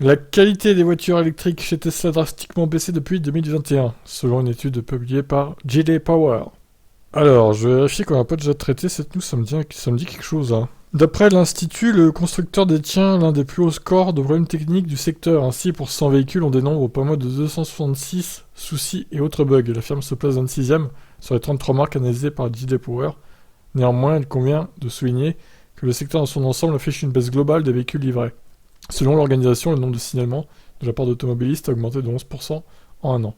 La qualité des voitures électriques chez Tesla a drastiquement baissé depuis 2021, selon une étude publiée par JD Power. Alors, je vais vérifier qu'on n'a pas déjà traité cette news, ça me dit quelque chose. Hein. D'après l'Institut, le constructeur détient l'un des plus hauts scores de problèmes techniques du secteur. Ainsi, pour 100 véhicules, on dénombre pas moins de 266 soucis et autres bugs. La firme se place 26e sur les 33 marques analysées par JD Power. Néanmoins, il convient de souligner que le secteur dans son ensemble affiche une baisse globale des véhicules livrés. Selon l'organisation, le nombre de signalements de la part d'automobilistes a augmenté de 11% en un an.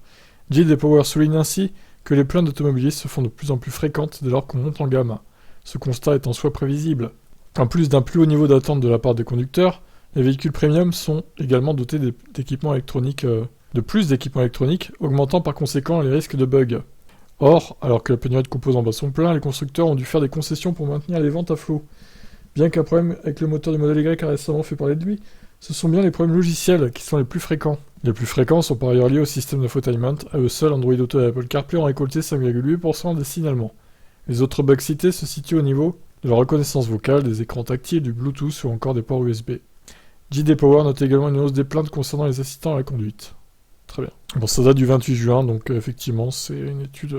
JD Power souligne ainsi que les plaintes d'automobilistes se font de plus en plus fréquentes dès lors qu'on monte en gamme. Ce constat est en soi prévisible. En plus d'un plus haut niveau d'attente de la part des conducteurs, les véhicules premium sont également dotés d'équipements électroniques, de plus d'équipements électroniques, augmentant par conséquent les risques de bugs. Or, alors que la pénurie de composants bat son plein, les constructeurs ont dû faire des concessions pour maintenir les ventes à flot. Bien qu'un problème avec le moteur du modèle Y a récemment fait parler de lui, ce sont bien les problèmes logiciels qui sont les plus fréquents. Les plus fréquents sont par ailleurs liés au système d'infotainment. À eux seuls, Android Auto et Apple CarPlay ont récolté 5,8% des signalements. Les autres bugs cités se situent au niveau de la reconnaissance vocale, des écrans tactiles, du Bluetooth ou encore des ports USB. JD Power note également une hausse des plaintes concernant les assistants à la conduite. Très bien. Bon, ça date du 28 juin, donc effectivement, c'est une étude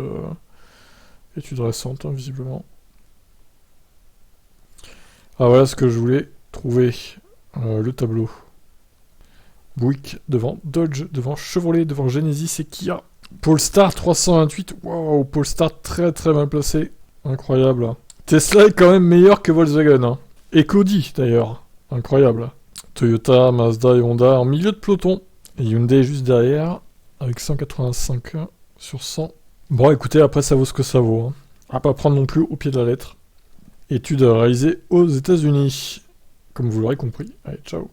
récente, hein, visiblement. Ah, voilà ce que je voulais trouver. Le tableau. Buick devant Dodge, devant Chevrolet, devant Genesis et Kia. Polestar 328. Waouh, Polestar très très mal placé. Incroyable. Tesla est quand même meilleur que Volkswagen. Hein. Et Audi d'ailleurs. Incroyable. Toyota, Mazda et Honda en milieu de peloton. Et Hyundai juste derrière. Avec 185 sur 100. Bon, écoutez, après ça vaut ce que ça vaut. Hein. À pas prendre non plus au pied de la lettre. Étude réalisée aux États-Unis. Comme vous l'aurez compris. Allez, ciao.